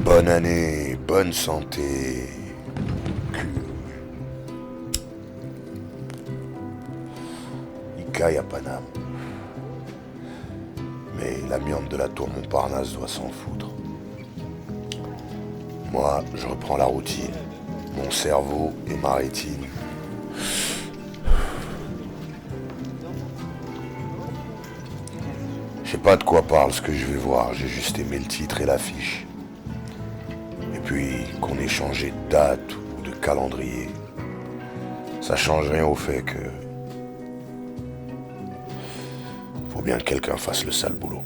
Bonne année, bonne santé. Ika y a Paname. Mais l'amiante de la tour Montparnasse doit s'en foutre. Moi, je reprends la routine. Mon cerveau et ma rétine. Je sais pas de quoi parle ce que je vais voir, j'ai juste aimé le titre et l'affiche. Et puis qu'on ait changé de date ou de calendrier, ça change rien au fait que faut bien que quelqu'un fasse le sale boulot.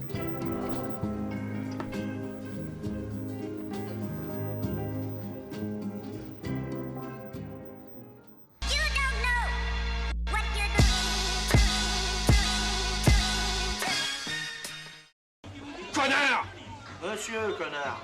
Connard! Monsieur, connard!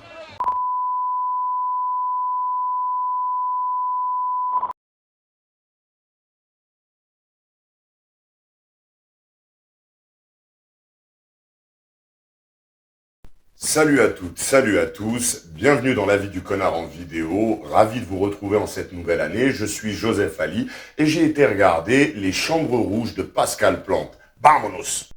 Salut à toutes, salut à tous, bienvenue dans la vie du connard en vidéo, ravi de vous retrouver en cette nouvelle année, je suis Joseph Ali et j'ai été regarder Les Chambres Rouges de Pascal Plante. Vamonos!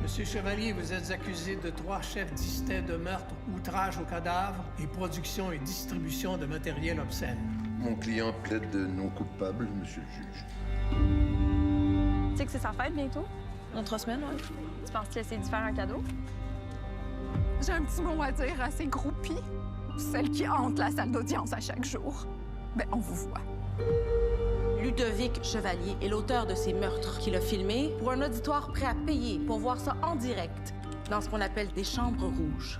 Monsieur Chevalier, vous êtes accusé de 3 chefs distincts de meurtre, outrage au cadavre et production et distribution de matériel obscène. Mon client plaide de non coupable, monsieur le juge. Tu sais que c'est sa fête bientôt? Dans 3 semaines, ouais. Tu penses qu'il essaie de faire un cadeau? J'ai un petit mot à dire à ces groupies, celles qui hantent la salle d'audience à chaque jour. Ben, on vous voit. Ludovic Chevalier est l'auteur de ces meurtres qu'il a filmés pour un auditoire prêt à payer pour voir ça en direct dans ce qu'on appelle des chambres rouges.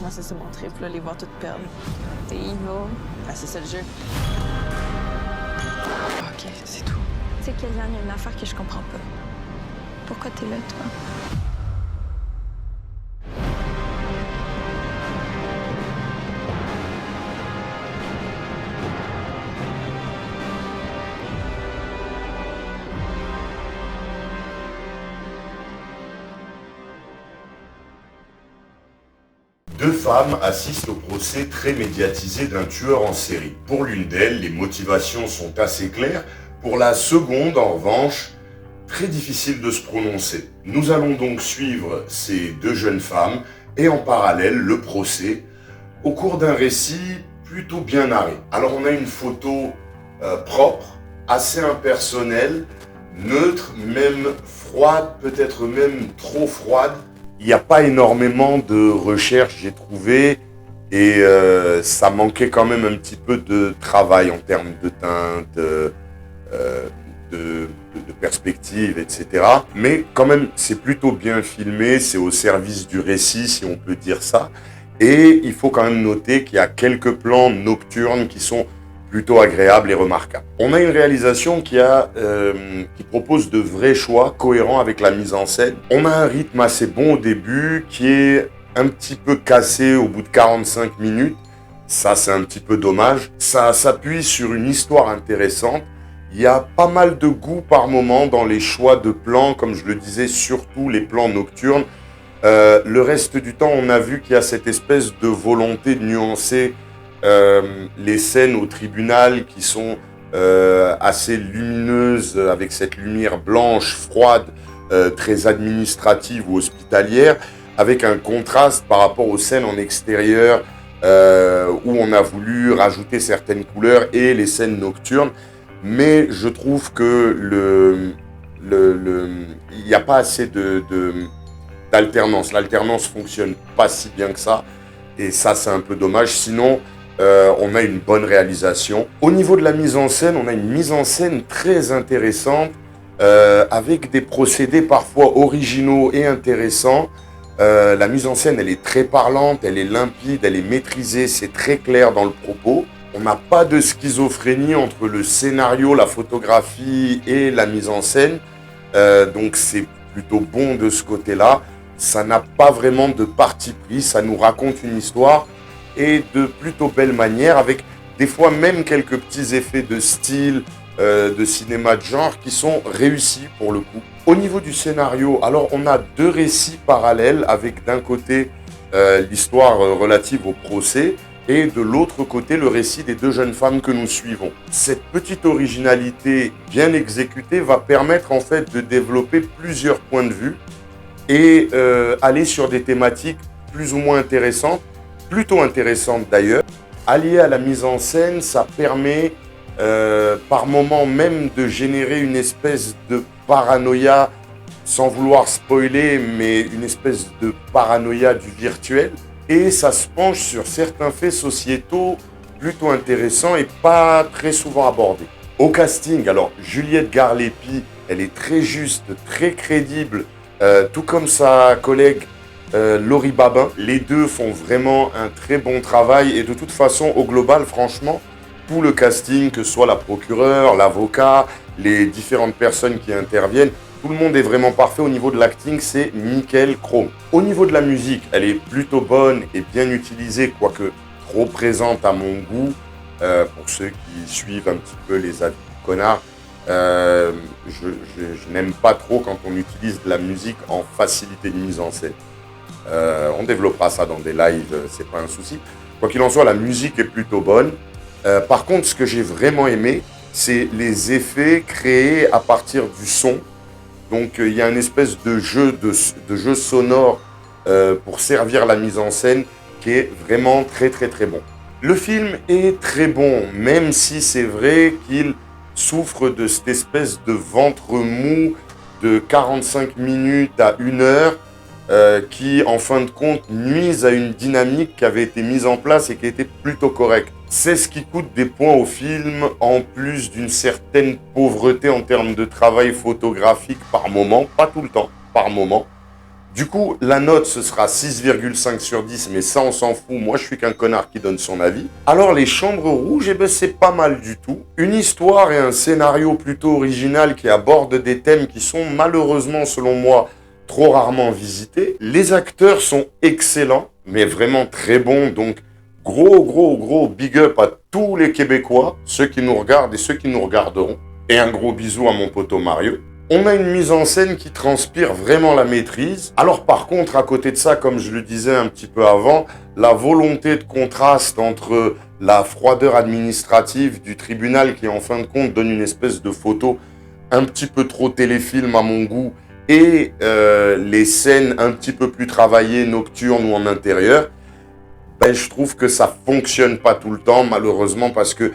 Moi, c'est mon trip, là, les voir toutes perdre. T'es evil. Ah, c'est ça le jeu. OK, c'est tout. Tu sais, Kéliane, il y a une affaire que je comprends pas. Pourquoi t'es là, toi? Deux femmes assistent au procès très médiatisé d'un tueur en série. Pour l'une d'elles, les motivations sont assez claires. Pour la seconde, en revanche, très difficile de se prononcer. Nous allons donc suivre ces deux jeunes femmes et en parallèle le procès au cours d'un récit plutôt bien narré. Alors on a une photo propre, assez impersonnelle, neutre, même froide, peut-être même trop froide. Il n'y a pas énormément de recherche, j'ai trouvé, et ça manquait quand même un petit peu de travail en termes de teinte, de perspective, etc. Mais quand même, c'est plutôt bien filmé, c'est au service du récit, si on peut dire ça. Et il faut quand même noter qu'il y a quelques plans nocturnes qui sont plutôt agréables et remarquables. On a une réalisation qui propose de vrais choix cohérents avec la mise en scène. On a un rythme assez bon au début qui est un petit peu cassé au bout de 45 minutes. Ça, c'est un petit peu dommage. Ça s'appuie sur une histoire intéressante. Il y a pas mal de goût par moment dans les choix de plans, comme je le disais, surtout les plans nocturnes. Le reste du temps, on a vu qu'il y a cette espèce de volonté de nuancer les scènes au tribunal qui sont assez lumineuses, avec cette lumière blanche, froide, très administrative ou hospitalière, avec un contraste par rapport aux scènes en extérieur où on a voulu rajouter certaines couleurs et les scènes nocturnes. Mais je trouve que il n'y a pas assez d'alternance. L'alternance fonctionne pas si bien que ça. Et ça, c'est un peu dommage. Sinon, on a une bonne réalisation. Au niveau de la mise en scène, on a une mise en scène très intéressante, avec des procédés parfois originaux et intéressants. La mise en scène, elle est très parlante, elle est limpide, elle est maîtrisée, c'est très clair dans le propos. On n'a pas de schizophrénie entre le scénario, la photographie et la mise en scène. Donc c'est plutôt bon de ce côté-là. Ça n'a pas vraiment de parti pris, ça nous raconte une histoire et de plutôt belle manière avec des fois même quelques petits effets de style, de cinéma de genre qui sont réussis pour le coup. Au niveau du scénario, alors on a deux récits parallèles avec d'un côté l'histoire relative au procès et de l'autre côté le récit des deux jeunes femmes que nous suivons. Cette petite originalité bien exécutée va permettre en fait de développer plusieurs points de vue et aller sur des thématiques plus ou moins intéressantes, plutôt intéressantes d'ailleurs. Allié à la mise en scène, ça permet par moment même de générer une espèce de paranoïa, sans vouloir spoiler, mais une espèce de paranoïa du virtuel. Et ça se penche sur certains faits sociétaux plutôt intéressants et pas très souvent abordés. Au casting, alors Juliette Garlépi, elle est très juste, très crédible, tout comme sa collègue Laurie Babin. Les deux font vraiment un très bon travail et de toute façon, au global, franchement, tout le casting, que ce soit la procureure, l'avocat, les différentes personnes qui interviennent, tout le monde est vraiment parfait. Au niveau de l'acting, c'est nickel chrome. Au niveau de la musique, elle est plutôt bonne et bien utilisée, quoique trop présente à mon goût. Pour ceux qui suivent un petit peu les avis du connard, je n'aime pas trop quand on utilise de la musique en facilité de mise en scène. On développera ça dans des lives, c'est pas un souci. Quoi qu'il en soit, la musique est plutôt bonne. Par contre, ce que j'ai vraiment aimé, c'est les effets créés à partir du son. Donc, il y a une espèce de jeu sonore pour servir la mise en scène qui est vraiment très très très bon. Le film est très bon, même si c'est vrai qu'il souffre de cette espèce de ventre mou de 45 minutes à 1 heure qui, en fin de compte, nuisent à une dynamique qui avait été mise en place et qui était plutôt correcte. C'est ce qui coûte des points au film, en plus d'une certaine pauvreté en termes de travail photographique par moment, pas tout le temps, par moment. Du coup, la note, ce sera 6,5 sur 10, mais ça, on s'en fout. Moi, je suis qu'un connard qui donne son avis. Alors, Les Chambres Rouges, eh ben, c'est pas mal du tout. Une histoire et un scénario plutôt original qui abordent des thèmes qui sont malheureusement, selon moi, trop rarement visités. Les acteurs sont excellents, mais vraiment très bons, donc gros big up à tous les Québécois, ceux qui nous regardent et ceux qui nous regarderont. Et un gros bisou à mon poteau Mario. On a une mise en scène qui transpire vraiment la maîtrise. Alors par contre, à côté de ça, comme je le disais un petit peu avant, la volonté de contraste entre la froideur administrative du tribunal qui en fin de compte donne une espèce de photo un petit peu trop téléfilm à mon goût et les scènes un petit peu plus travaillées, nocturnes ou en intérieur, ben, je trouve que ça fonctionne pas tout le temps, malheureusement, parce que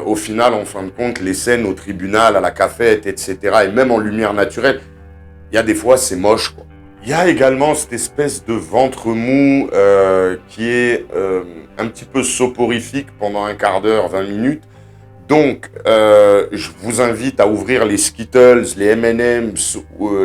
au final, en fin de compte, les scènes au tribunal, à la cafette, etc., et même en lumière naturelle, il y a des fois, c'est moche, quoi. Il y a également cette espèce de ventre mou qui est un petit peu soporifique pendant un quart d'heure, 20 minutes. Donc, je vous invite à ouvrir les Skittles, les M&M's,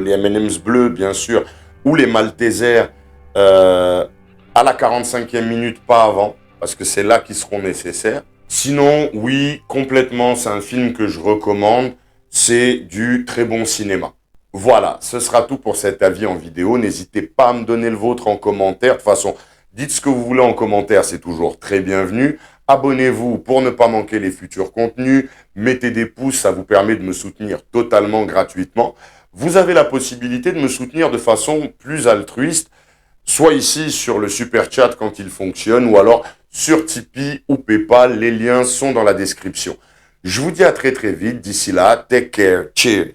les M&M's bleus, bien sûr, ou les Maltesers à la 45e minute, pas avant, parce que c'est là qu'ils seront nécessaires. Sinon, oui, complètement, c'est un film que je recommande. C'est du très bon cinéma. Voilà, ce sera tout pour cet avis en vidéo. N'hésitez pas à me donner le vôtre en commentaire. De toute façon, dites ce que vous voulez en commentaire, c'est toujours très bienvenu. Abonnez-vous pour ne pas manquer les futurs contenus. Mettez des pouces, ça vous permet de me soutenir totalement gratuitement. Vous avez la possibilité de me soutenir de façon plus altruiste, soit ici sur le Super Chat quand il fonctionne, ou alors sur Tipeee ou Paypal, les liens sont dans la description. Je vous dis à très vite, d'ici là, take care, cheers.